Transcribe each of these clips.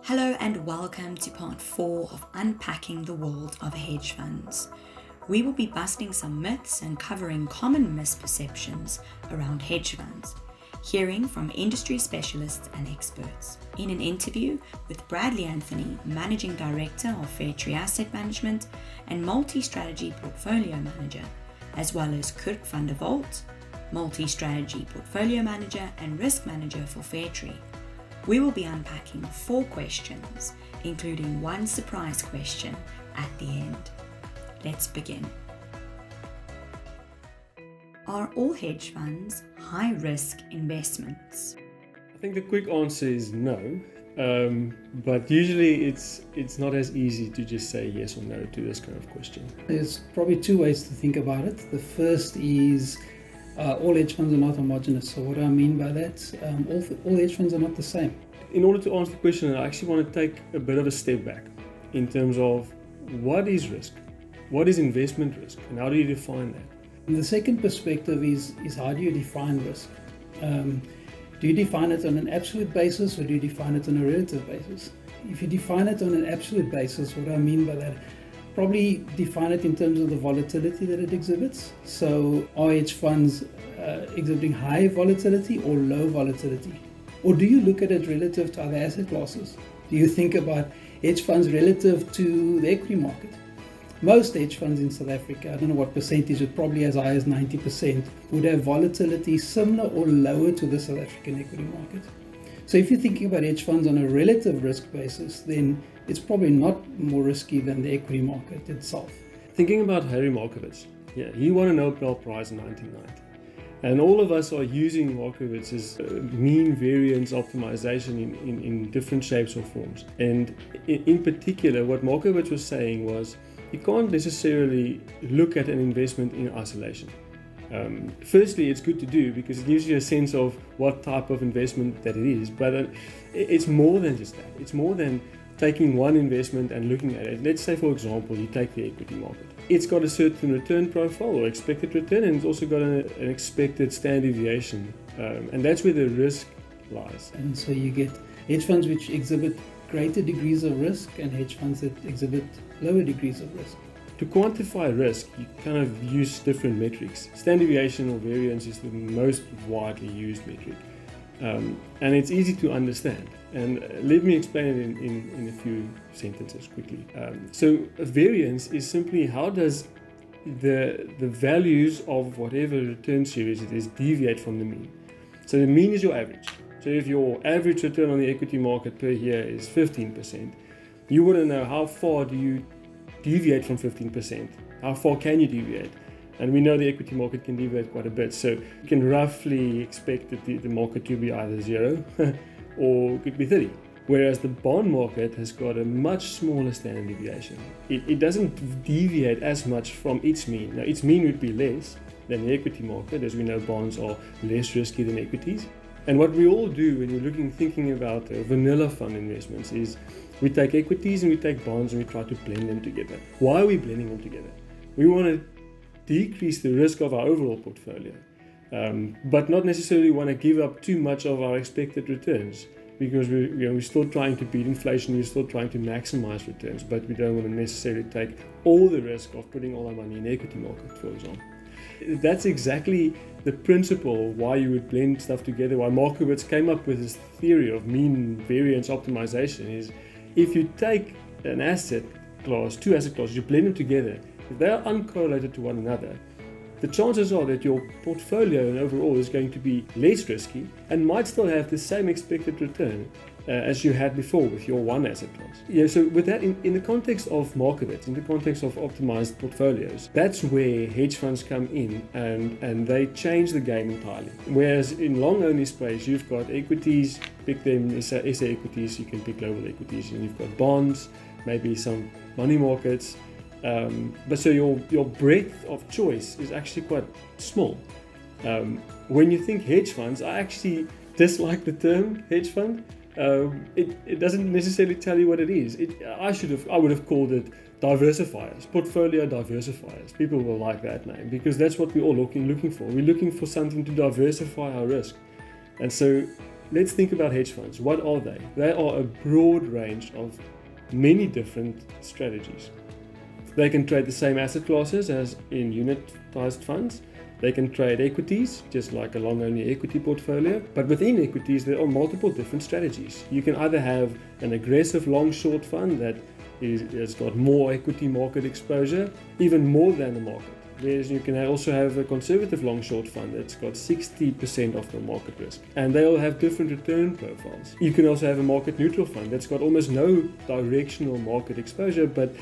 Hello and welcome to part 4 of Unpacking the World of Hedge Funds. We will be busting some myths and covering common misperceptions around hedge funds, hearing from industry specialists and experts. In an interview with Bradley Anthony, Managing Director of Fairtree Asset Management and Multi-Strategy Portfolio Manager, as well as Kurt van der Walt, Multi-Strategy Portfolio Manager and Risk Manager for Fairtree. We will be unpacking 4 questions, including one surprise question at the end. Let's begin. Are all hedge funds high-risk investments? I think the quick answer is no, but usually it's not as easy to just say yes or no to this kind of question. There's probably 2 ways to think about it. The first is all hedge funds are not homogeneous. So what do I mean by that? All hedge funds are not the same. In order to answer the question, I actually want to take a bit of a step back in terms of what is risk, what is investment risk, and how do you define that? And the second perspective is how do you define risk? Do you define it on an absolute basis or do you define it on a relative basis? If you define it on an absolute basis, what do I mean by that? Probably define it in terms of the volatility that it exhibits. So are hedge funds exhibiting high volatility or low volatility? Or do you look at it relative to other asset classes? Do you think about hedge funds relative to the equity market? Most hedge funds in South Africa, I don't know what percentage, but probably as high as 90%, would have volatility similar or lower to the South African equity market. So if you're thinking about hedge funds on a relative risk basis, then it's probably not more risky than the equity market itself. Thinking about Harry Markowitz, he won a Nobel Prize in 1990. And all of us are using Markowitz's mean variance optimization in different shapes or forms. And in particular, what Markowitz was saying was, you can't necessarily look at an investment in isolation. Firstly, it's good to do because it gives you a sense of what type of investment that it is, but it's more than just that. It's more than taking one investment and looking at it. Let's say, for example, you take the equity market. It's got a certain return profile or expected return, and it's also got an expected standard deviation, and that's where the risk lies. And so you get hedge funds which exhibit greater degrees of risk and hedge funds that exhibit lower degrees of risk. To quantify risk, you kind of use different metrics. Standard deviation or variance is the most widely used metric, and it's easy to understand. And let me explain it in a few sentences quickly. So a variance is simply how does the values of whatever return series it is deviate from the mean. So the mean is your average. So if your average return on the equity market per year is 15%, you want to know how far do you deviate from 15%? How far can you deviate? And we know the equity market can deviate quite a bit. So you can roughly expect that the market to be either 0 or it could be 30. Whereas the bond market has got a much smaller standard deviation. It doesn't deviate as much from its mean. Now, its mean would be less than the equity market. As we know, bonds are less risky than equities. And what we all do when we're thinking about vanilla fund investments is we take equities and we take bonds and we try to blend them together. Why are we blending them together? We want to decrease the risk of our overall portfolio, but not necessarily want to give up too much of our expected returns because we're still trying to beat inflation, we're still trying to maximize returns, but we don't want to necessarily take all the risk of putting all our money in the equity market, for example. That's exactly the principle why you would blend stuff together, why Markowitz came up with this theory of mean variance optimization is if you take an asset class, 2 asset classes, you blend them together, if they are uncorrelated to one another, the chances are that your portfolio and overall is going to be less risky and might still have the same expected return as you had before with your one asset class. So with that, in the context of Markowitz, in the context of optimized portfolios, that's where hedge funds come in and they change the game entirely. Whereas in long-only space, you've got equities, pick them SA equities, you can pick global equities, and you've got bonds, maybe some money markets. But so your breadth of choice is actually quite small. When you think hedge funds, I actually dislike the term hedge fund. It doesn't necessarily tell you what it is. I would have called it diversifiers, portfolio diversifiers. People will like that name because that's what we're all looking for. We're looking for something to diversify our risk. And so let's think about hedge funds. What are they? They are a broad range of many different strategies. They can trade the same asset classes as in unitized funds. They can trade equities, just like a long-only equity portfolio. But within equities, there are multiple different strategies. You can either have an aggressive long-short fund that has got more equity market exposure, even more than the market. Whereas you can also have a conservative long-short fund that's got 60% of the market risk. And they all have different return profiles. You can also have a market-neutral fund that's got almost no directional market exposure, but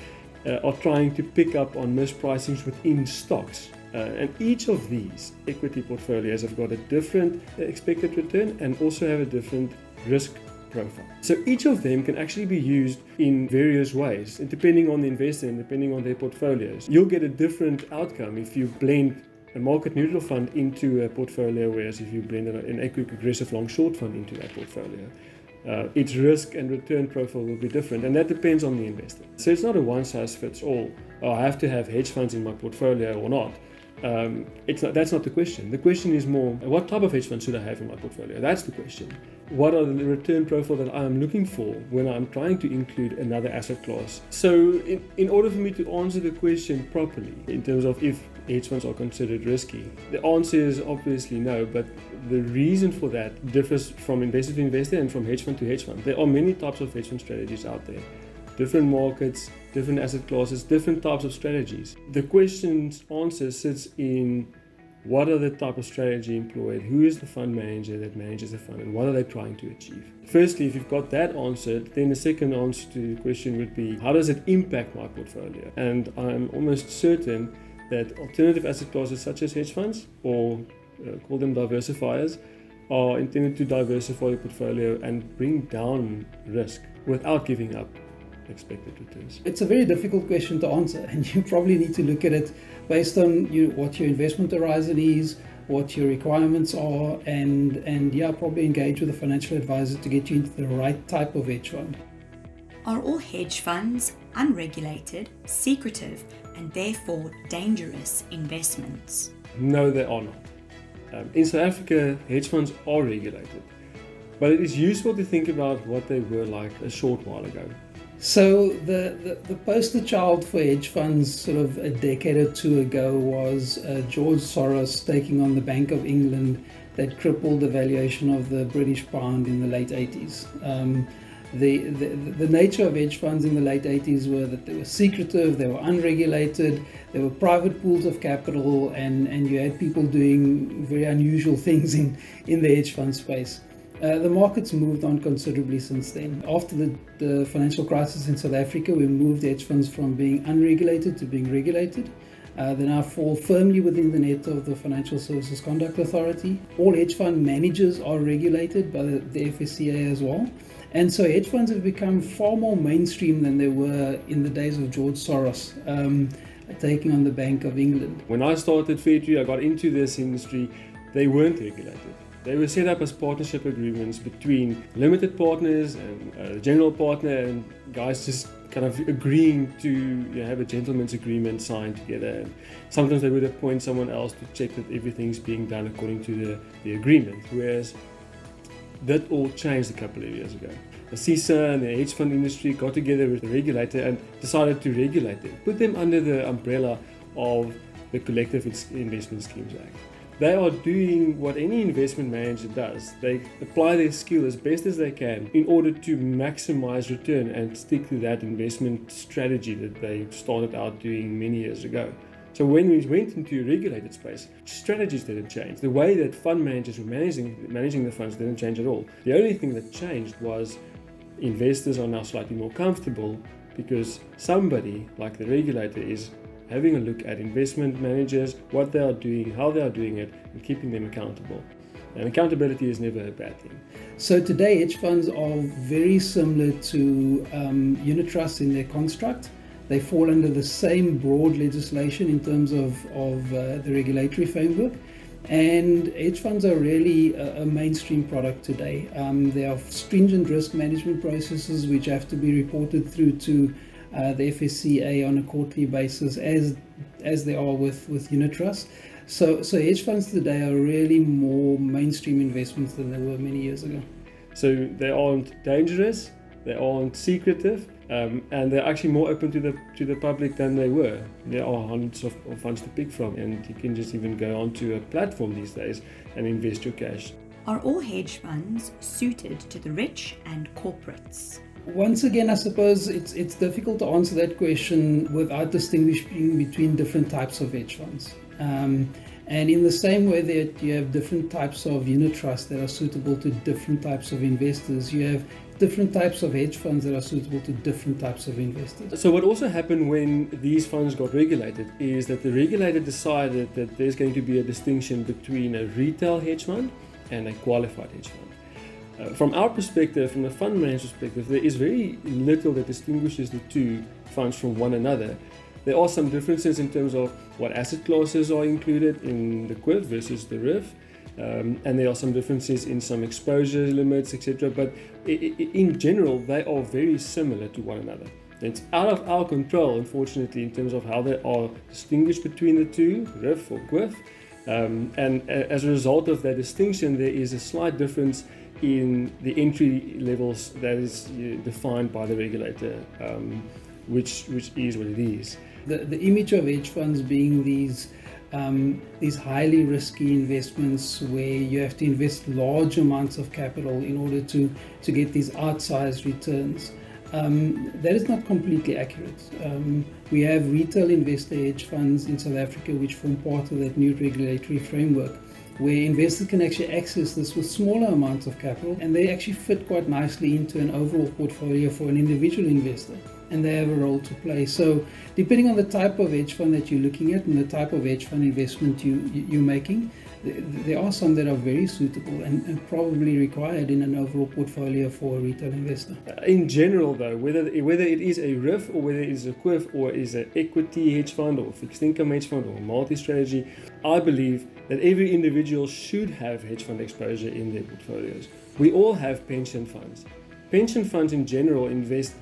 are trying to pick up on mispricings within stocks. And each of these equity portfolios have got a different expected return and also have a different risk profile. So each of them can actually be used in various ways, and depending on the investor and depending on their portfolios. You'll get a different outcome if you blend a market neutral fund into a portfolio, whereas if you blend an equity aggressive long short fund into that portfolio. Its risk and return profile will be different, and that depends on the investor. So it's not a one size fits all. Oh, I have to have hedge funds in my portfolio or not. That's not the question. The question is more, what type of hedge fund should I have in my portfolio? That's the question. What are the return profile that I am looking for when I'm trying to include another asset class? So in order for me to answer the question properly, in terms of if hedge funds are considered risky, the answer is obviously no, but the reason for that differs from investor to investor and from hedge fund to hedge fund. There are many types of hedge fund strategies out there. Different markets, different asset classes, different types of strategies. The question's answer sits in what are the type of strategy employed, who is the fund manager that manages the fund, and what are they trying to achieve. Firstly, if you've got that answered, then the second answer to the question would be, how does it impact my portfolio? And I'm almost certain that alternative asset classes such as hedge funds, or call them diversifiers, are intended to diversify your portfolio and bring down risk without giving up expected returns. It's a very difficult question to answer, and you probably need to look at it based on what your investment horizon is, what your requirements are, and probably engage with a financial advisor to get you into the right type of hedge fund. Are all hedge funds unregulated, secretive, and therefore dangerous investments? No, they are not. In South Africa, hedge funds are regulated, but it is useful to think about what they were like a short while ago. So the poster child for hedge funds sort of a decade or two ago was George Soros taking on the Bank of England that crippled the valuation of the British pound in the late 80s. The nature of hedge funds in the late 80s were that they were secretive, they were unregulated, they were private pools of capital, and you had people doing very unusual things in the hedge fund space. The market's moved on considerably since then. After the financial crisis in South Africa, we moved hedge funds from being unregulated to being regulated. They now fall firmly within the net of the Financial Services Conduct Authority. All hedge fund managers are regulated by the FSCA as well. And so hedge funds have become far more mainstream than they were in the days of George Soros taking on the Bank of England. When I started Fairtree, I got into this industry, they weren't regulated. They were set up as partnership agreements between limited partners and a general partner, and guys just kind of agreeing to have a gentleman's agreement signed together. And sometimes they would appoint someone else to check that everything's being done according to the agreement, whereas that all changed a couple of years ago. The CISA and the hedge fund industry got together with the regulator and decided to regulate them, put them under the umbrella of the Collective Investment Schemes Act. They are doing what any investment manager does. They apply their skill as best as they can in order to maximize return and stick to that investment strategy that they started out doing many years ago. So when we went into a regulated space, strategies didn't change. The way that fund managers were managing the funds didn't change at all. The only thing that changed was investors are now slightly more comfortable because somebody like the regulator is having a look at investment managers, what they are doing, how they are doing it, and keeping them accountable. And accountability is never a bad thing. So today, hedge funds are very similar to unit trusts in their construct. They fall under the same broad legislation in terms of the regulatory framework. And hedge funds are really a mainstream product today. There are stringent risk management processes which have to be reported through to the FSCA on a quarterly basis, as they are with unit trusts. So hedge funds today are really more mainstream investments than they were many years ago. So they aren't dangerous, they aren't secretive, and they're actually more open to the public than they were. There are hundreds of funds to pick from, and you can just even go onto a platform these days and invest your cash. Are all hedge funds suited to the rich and corporates? Once again, I suppose it's difficult to answer that question without distinguishing between different types of hedge funds. And in the same way that you have different types of unit trusts that are suitable to different types of investors, you have different types of hedge funds that are suitable to different types of investors. So what also happened when these funds got regulated is that the regulator decided that there's going to be a distinction between a retail hedge fund and a qualified hedge fund. From our perspective, from the fund manager's perspective, there is very little that distinguishes the two funds from one another. There are some differences in terms of what asset classes are included in the QIF versus the RIF, and there are some differences in some exposure limits, etc. But in general, they are very similar to one another. It's out of our control, unfortunately, in terms of how they are distinguished between the two, RIF or QIF. And as a result of that distinction, there is a slight difference in the entry levels that is defined by the regulator, which is what it is. The image of hedge funds being these highly risky investments where you have to invest large amounts of capital in order to get these outsized returns. That is not completely accurate. We have retail investor hedge funds in South Africa which form part of that new regulatory framework, where investors can actually access this with smaller amounts of capital, and they actually fit quite nicely into an overall portfolio for an individual investor, and they have a role to play. So depending on the type of hedge fund that you're looking at and the type of hedge fund investment you're making, there are some that are very suitable and probably required in an overall portfolio for a retail investor. In general though, whether it is a RIF or whether it is a QIF or is an equity hedge fund or fixed income hedge fund or multi-strategy, I believe that every individual should have hedge fund exposure in their portfolios. We all have pension funds. Pension funds in general invest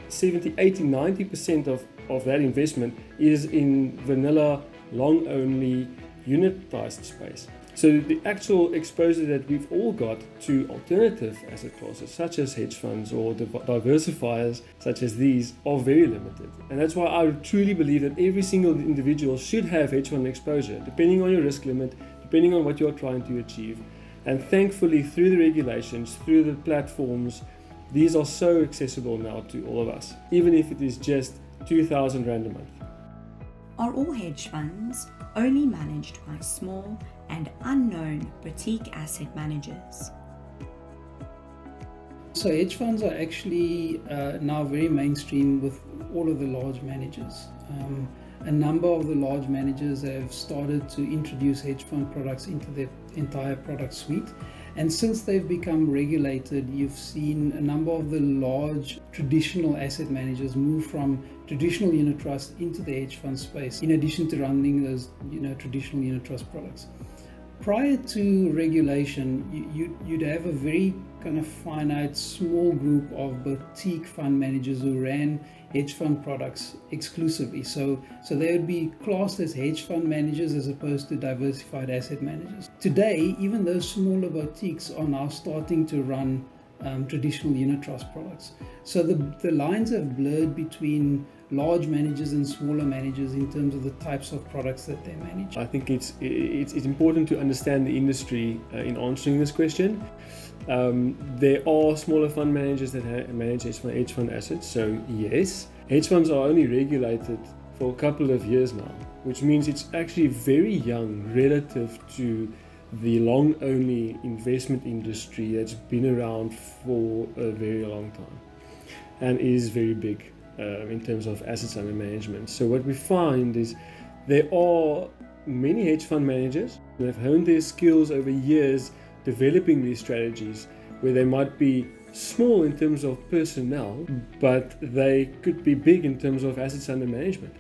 70, 80, 90% of that investment is in vanilla, long-only, unitized space. So the actual exposure that we've all got to alternative asset classes, such as hedge funds or diversifiers such as these, are very limited. And that's why I truly believe that every single individual should have hedge fund exposure, depending on your risk limit, depending on what you're trying to achieve. And thankfully, through the regulations, through the platforms, these are so accessible now to all of us, even if it is just 2,000 Rand a month. Are all hedge funds only managed by small and unknown boutique asset managers? So hedge funds are actually now very mainstream with all of the large managers. A number of the large managers have started to introduce hedge fund products into their entire product suite. And since they've become regulated, you've seen a number of the large traditional asset managers move from traditional unit trust into the hedge fund space, in addition to running those traditional unit trust products. Prior to regulation, you'd have a very kind of finite small group of boutique fund managers who ran hedge fund products exclusively. So they would be classed as hedge fund managers as opposed to diversified asset managers. Today, even those smaller boutiques are now starting to run traditional unit trust products. So the lines have blurred between large managers and smaller managers in terms of the types of products that they manage. I think it's important to understand the industry in answering this question. There are smaller fund managers that manage hedge fund assets, so yes. Hedge funds are only regulated for a couple of years now, which means it's actually very young relative to the long-only investment industry that's been around for a very long time and is very big in terms of assets under management. So what we find is there are many hedge fund managers who have honed their skills over years developing these strategies where they might be small in terms of personnel, but they could be big in terms of assets under management.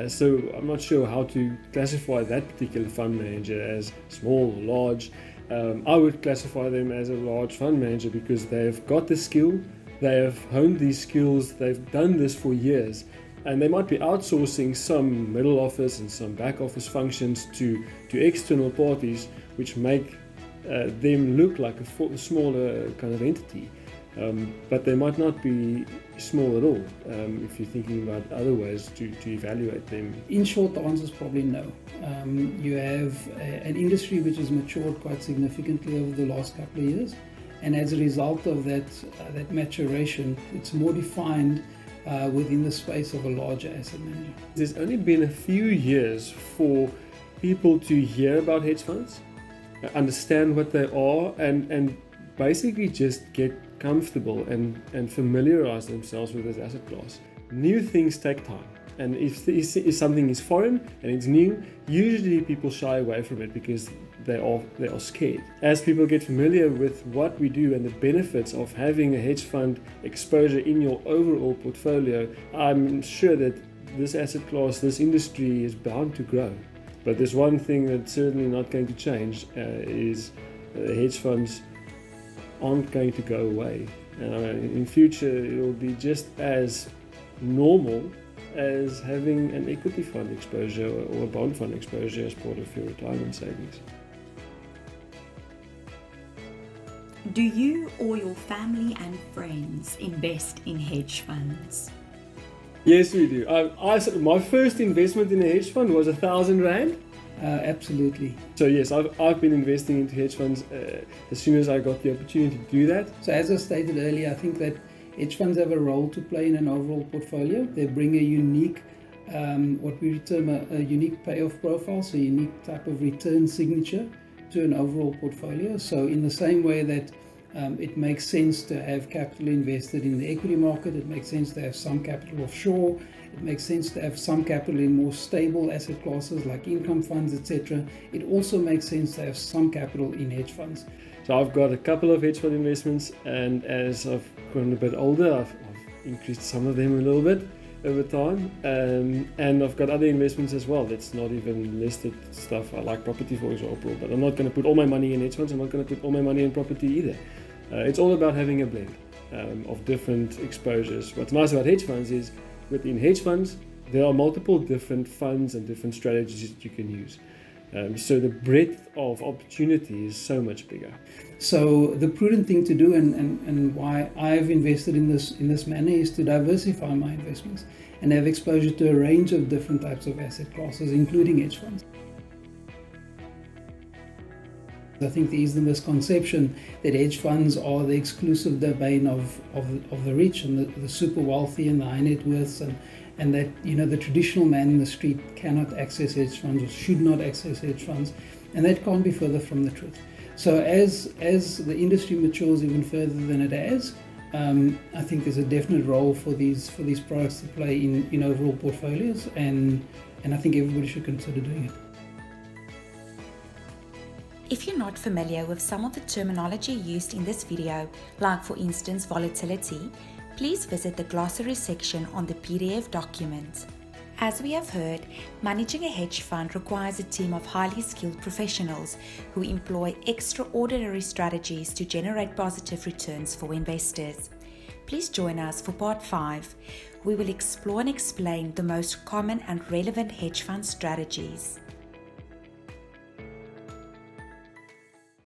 So I'm not sure how to classify that particular fund manager as small or large. I would classify them as a large fund manager because they've got the skill, they have honed these skills, they've done this for years, and they might be outsourcing some middle office and some back office functions to external parties, which make them look like a smaller kind of entity. But they might not be small at all if you're thinking about other ways to evaluate them. In short, the answer is probably no. You have an industry which has matured quite significantly over the last couple of years, and as a result of that maturation, it's more defined within the space of a larger asset manager. There's only been a few years for people to hear about hedge funds, understand what they are, and basically just get comfortable and familiarize themselves with this asset class. New things take time, and if something is foreign and it's new, usually people shy away from it because they are scared. As people get familiar with what we do and the benefits of having a hedge fund exposure in your overall portfolio, I'm sure that this asset class, this industry is bound to grow. But there's one thing that's certainly not going to change is hedge funds aren't going to go away. In future, it will be just as normal as having an equity fund exposure or a bond fund exposure as part of your retirement savings. Do you or your family and friends invest in hedge funds? Yes, we do. My first investment in a hedge fund was R1,000. Absolutely. So yes, I've been investing into hedge funds as soon as I got the opportunity to do that. So as I stated earlier, I think that hedge funds have a role to play in an overall portfolio. They bring a unique, what we term a unique payoff profile, so a unique type of return signature to an overall portfolio. So in the same way that it makes sense to have capital invested in the equity market, it makes sense to have some capital offshore, it makes sense to have some capital in more stable asset classes like income funds, etc. It also makes sense to have some capital in hedge funds. So I've got a couple of hedge fund investments, and as I've gotten a bit older, I've increased some of them a little bit over time, and I've got other investments as well that's not even listed stuff. I like property, for example, but I'm not going to put all my money in hedge funds. I'm not going to put all my money in property either. It's all about having a blend of different exposures. What's nice about hedge funds is within hedge funds, there are multiple different funds and different strategies that you can use. So the breadth of opportunity is so much bigger. So the prudent thing to do and why I've invested in this manner is to diversify my investments and have exposure to a range of different types of asset classes, including hedge funds. I think there is the misconception that hedge funds are the exclusive domain of the rich and the super wealthy and the high net worths, and that the traditional man in the street cannot access hedge funds or should not access hedge funds, and that can't be further from the truth. So as the industry matures even further than it has, I think there's a definite role for these products to play in overall portfolios, and I think everybody should consider doing it. If you're not familiar with some of the terminology used in this video, like for instance volatility, please visit the glossary section on the PDF document. As we have heard, managing a hedge fund requires a team of highly skilled professionals who employ extraordinary strategies to generate positive returns for investors. Please join us for part 5. We will explore and explain the most common and relevant hedge fund strategies.